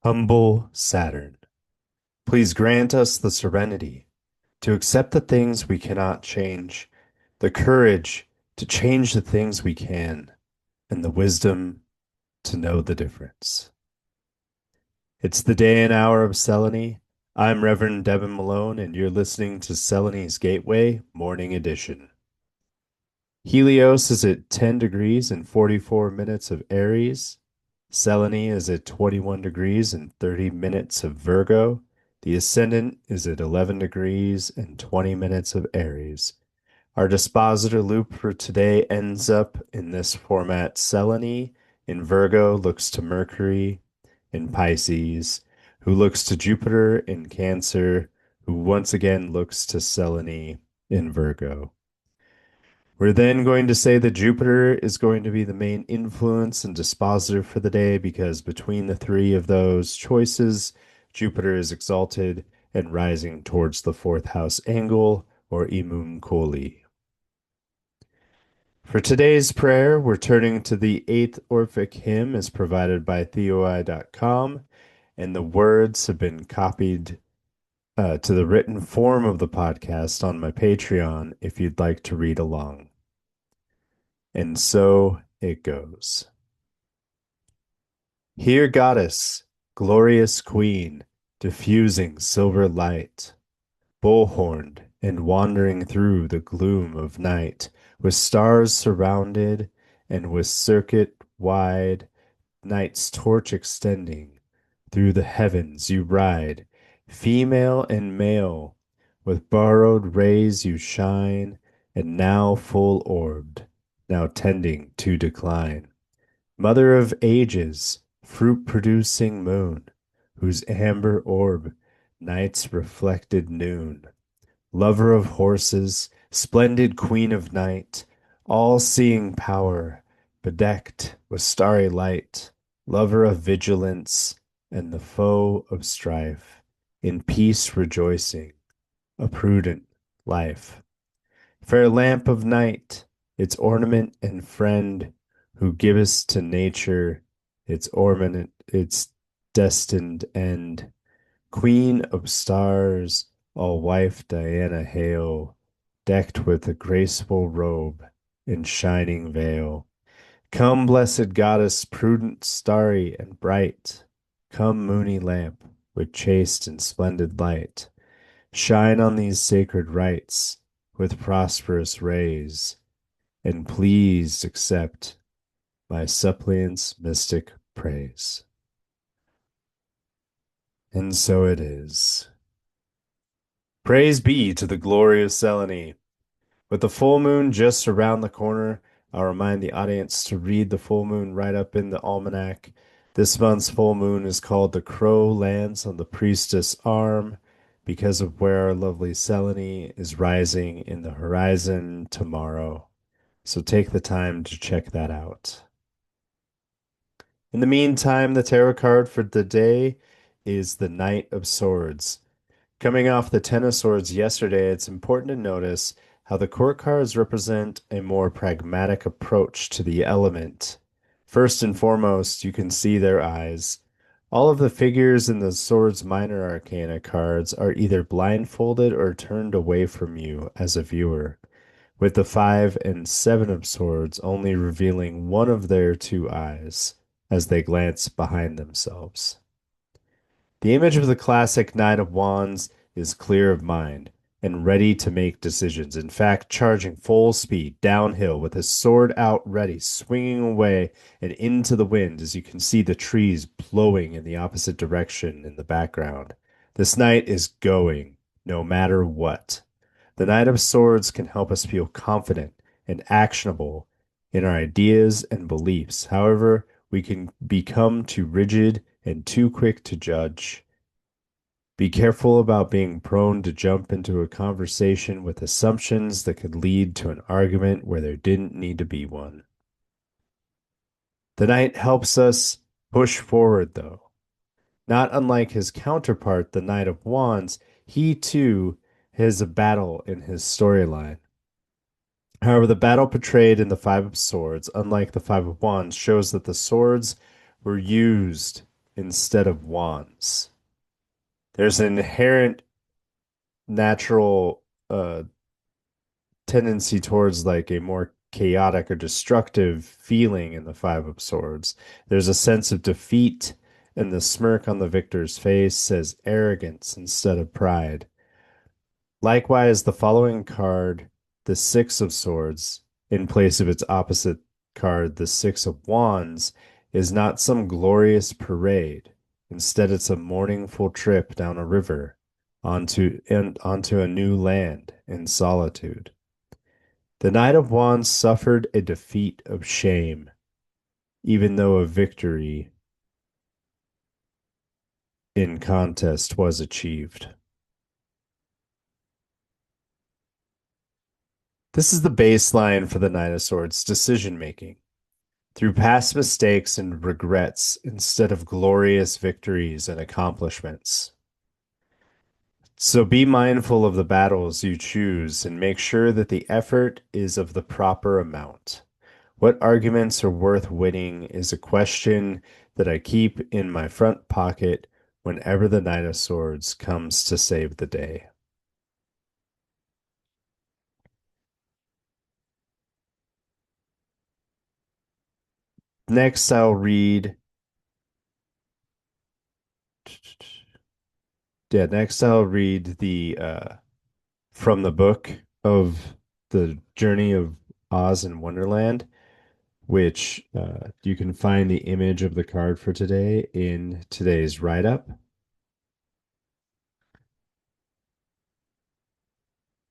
Humble Saturn, please grant us the serenity to accept the things we cannot change, the courage to change the things we can, and the wisdom to know the difference. It's the day and hour of Selene. I'm Reverend Devin Malone, and you're listening to Selene's Gateway Morning Edition. Helios is at 10 degrees and 44 minutes of Aries. Selene is at 21 degrees and 30 minutes of Virgo. The ascendant is at 11 degrees and 20 minutes of Aries. Our dispositor loop for today ends up in this format. Selene in Virgo looks to Mercury in Pisces, who looks to Jupiter in Cancer, who once again looks to Selene in Virgo. We're then going to say that Jupiter is going to be the main influence and dispositor for the day because between the three of those choices, Jupiter is exalted and rising towards the fourth house angle or Imun Koli. For today's prayer, we're turning to the eighth Orphic hymn as provided by theoi.com, and the words have been copied to the written form of the podcast on my Patreon if you'd like to read along. And so it goes. Here, goddess, glorious queen, diffusing silver light, bull-horned and wandering through the gloom of night, with stars surrounded and with circuit wide, night's torch extending, through the heavens you ride, female and male, with borrowed rays you shine, and now full orbed, now tending to decline. Mother of ages, fruit-producing moon, whose amber orb night's reflected noon. Lover of horses, splendid queen of night, all-seeing power, bedecked with starry light, lover of vigilance and the foe of strife, in peace rejoicing, a prudent life. Fair lamp of night, its ornament and friend, who givest to nature its ornament, its destined end. Queen of stars, all wife Diana hail, decked with a graceful robe and shining veil. Come, blessed goddess, prudent, starry, and bright. Come, moony lamp, with chaste and splendid light. Shine on these sacred rites with prosperous rays, and please accept my suppliant's mystic praise. And so it is. Praise be to the glory of Selene. With the full moon just around the corner, I'll remind the audience to read the full moon right up in the almanac. This month's full moon is called The Crow Lands on the Priestess Arm because of where our lovely Selene is rising in the horizon tomorrow. So take the time to check that out. In the meantime, the tarot card for the day is the Knight of Swords. Coming off the Ten of Swords yesterday, it's important to notice how the court cards represent a more pragmatic approach to the element. First and foremost, you can see their eyes. All of the figures in the Swords Minor Arcana cards are either blindfolded or turned away from you as a viewer, with the Five and Seven of Swords only revealing one of their two eyes as they glance behind themselves. The image of the classic Knight of Wands is clear of mind and ready to make decisions. In fact, charging full speed downhill with his sword out ready, swinging away and into the wind as you can see the trees blowing in the opposite direction in the background. This knight is going no matter what. The Knight of Swords can help us feel confident and actionable in our ideas and beliefs. However, we can become too rigid and too quick to judge. Be careful about being prone to jump into a conversation with assumptions that could lead to an argument where there didn't need to be one. The knight helps us push forward, though. Not unlike his counterpart, the Knight of Wands, he too has a battle in his storyline. However, the battle portrayed in the Five of Swords, unlike the Five of Wands, shows that the swords were used instead of wands. There's an inherent natural tendency towards like a more chaotic or destructive feeling in the Five of Swords. There's a sense of defeat, and the smirk on the victor's face says arrogance instead of pride. Likewise, the following card, the Six of Swords, in place of its opposite card, the Six of Wands, is not some glorious parade. Instead, it's a mournful trip down a river onto a new land in solitude. The Knight of Wands suffered a defeat of shame, even though a victory in contest was achieved. This is the baseline for the Nine of Swords decision making. Through past mistakes and regrets instead of glorious victories and accomplishments. So be mindful of the battles you choose and make sure that the effort is of the proper amount. What arguments are worth winning is a question that I keep in my front pocket whenever the Knight of Swords comes to save the day. Next, I'll read. Yeah, next I'll read the from the book of the Journey of Oz and Wonderland, which you can find the image of the card for today in today's write-up.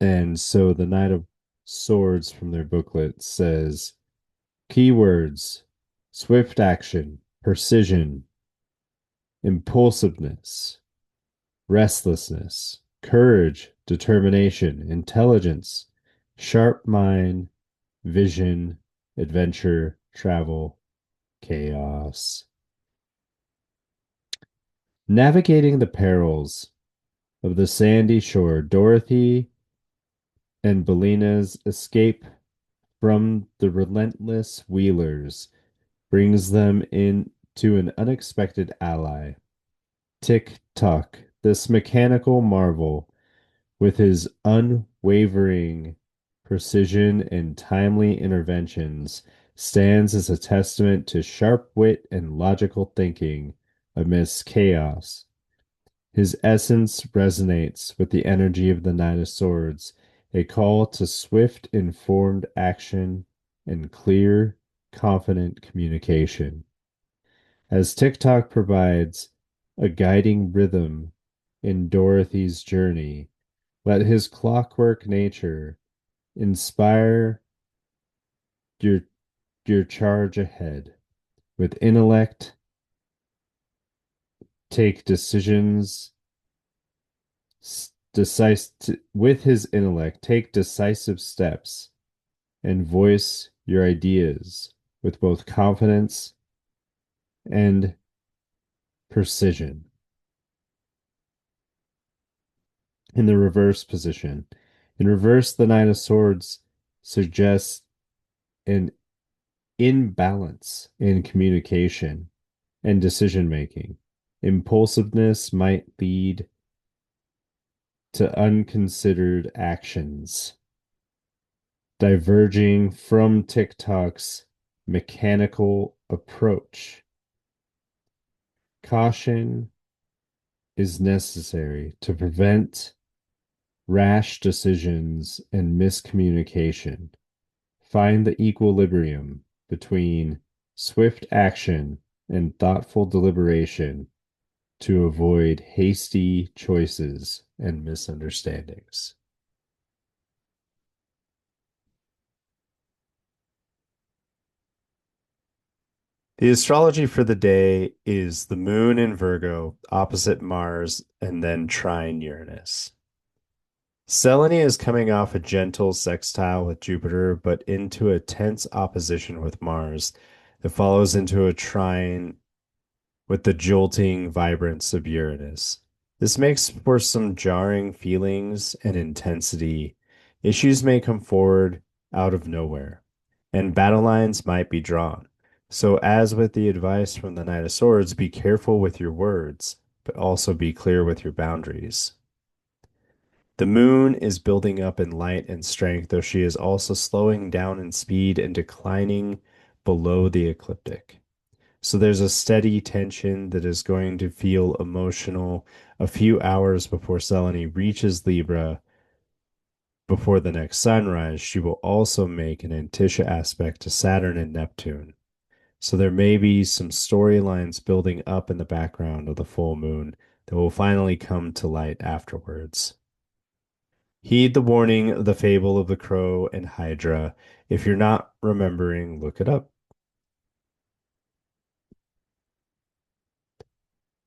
And so the Knight of Swords from their booklet says keywords, swift action, precision, impulsiveness, restlessness, courage, determination, intelligence, sharp mind, vision, adventure, travel, chaos. Navigating the perils of the sandy shore, Dorothy and Belena's escape from the relentless Wheelers brings them into an unexpected ally. Tick Tock, this mechanical marvel, with his unwavering precision and timely interventions, stands as a testament to sharp wit and logical thinking amidst chaos. His essence resonates with the energy of the Knight of Swords, a call to swift, informed action and clear, confident communication. As TikTok provides a guiding rhythm in Dorothy's journey, let his clockwork nature inspire your your charge ahead. With intellect, take decisions with his intellect, take decisive steps and voice your ideas with both confidence and precision. In the reverse position, in reverse, the Nine of Swords suggests an imbalance in communication and decision making. Impulsiveness might lead to unconsidered actions, diverging from TikTok's mechanical approach. Caution is necessary to prevent rash decisions and miscommunication. Find the equilibrium between swift action and thoughtful deliberation to avoid hasty choices and misunderstandings. The astrology for the day is the moon in Virgo, opposite Mars, and then trine Uranus. Selene is coming off a gentle sextile with Jupiter, but into a tense opposition with Mars that follows into a trine with the jolting vibrance of Uranus. This makes for some jarring feelings and intensity. Issues may come forward out of nowhere, and battle lines might be drawn. So, as with the advice from the Knight of Swords, be careful with your words, but also be clear with your boundaries. The moon is building up in light and strength, though she is also slowing down in speed and declining below the ecliptic. So there's a steady tension that is going to feel emotional a few hours before Selene reaches Libra. Before the next sunrise, she will also make an Antisha aspect to Saturn and Neptune. So there may be some storylines building up in the background of the full moon that will finally come to light afterwards. Heed the warning of the fable of the crow and Hydra. If you're not remembering, look it up.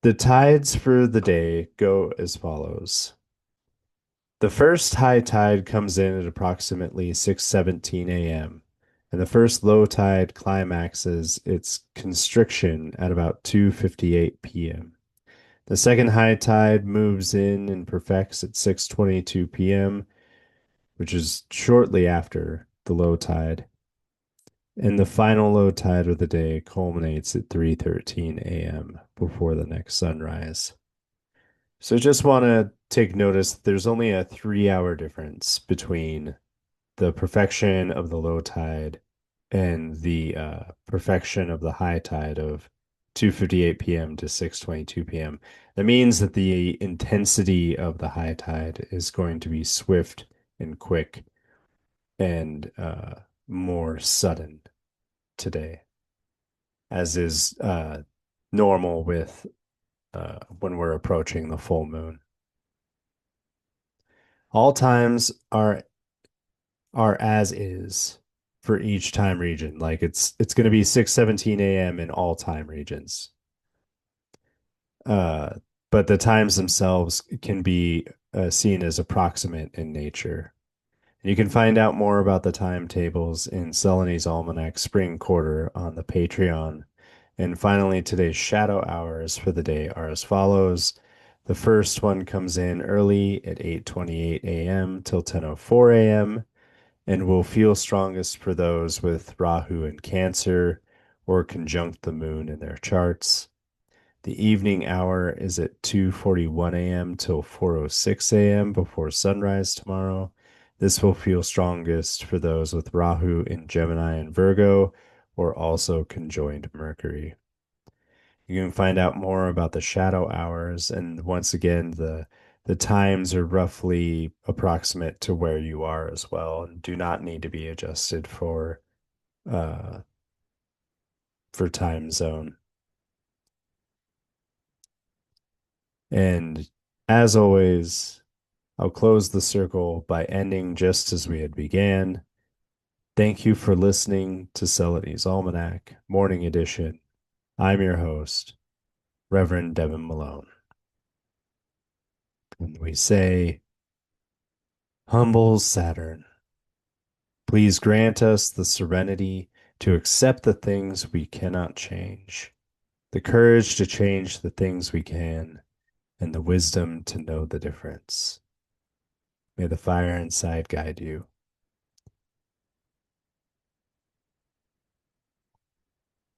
The tides for the day go as follows. The first high tide comes in at approximately 6:17 a.m., and the first low tide climaxes its constriction at about 2:58 p.m. The second high tide moves in and perfects at 6:22 p.m., which is shortly after the low tide. And the final low tide of the day culminates at 3:13 a.m. before the next sunrise. So just want to take notice that there's only a 3 hour difference between the perfection of the low tide and the perfection of the high tide of 2:58 p.m. to 6:22 p.m. That means that the intensity of the high tide is going to be swift and quick and more sudden today, as is normal with when we're approaching the full moon. All times are as is for each time region. Like it's going to be 6:17 a.m. in all time regions. Uh, but the times themselves can be seen as approximate in nature. You can find out more about the timetables in Selene's Almanac Spring Quarter on the Patreon. And finally, today's shadow hours for the day are as follows. The first one comes in early at 8:28 a.m. till 10:04 a.m. and will feel strongest for those with Rahu and Cancer or conjunct the moon in their charts. The evening hour is at 2:41 a.m. till 4:06 a.m. before sunrise tomorrow. This will feel strongest for those with Rahu in Gemini and Virgo or also conjoined Mercury. You can find out more about the shadow hours, and once again, the times are roughly approximate to where you are as well, and do not need to be adjusted uh for time zone. And as always, I'll close the circle by ending just as we had began. Thank you for listening to Celidy's Almanac, Morning Edition. I'm your host, Reverend Devin Malone. And we say, Humble Saturn, please grant us the serenity to accept the things we cannot change, the courage to change the things we can, and the wisdom to know the difference. May the fire inside guide you.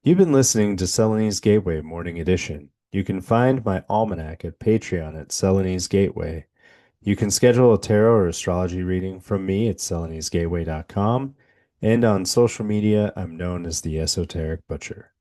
You've been listening to Selene's Gateway Morning Edition. You can find my almanac at Patreon at Selene's Gateway. You can schedule a tarot or astrology reading from me at selenesgateway.com, and on social media, I'm known as the Esoteric Butcher.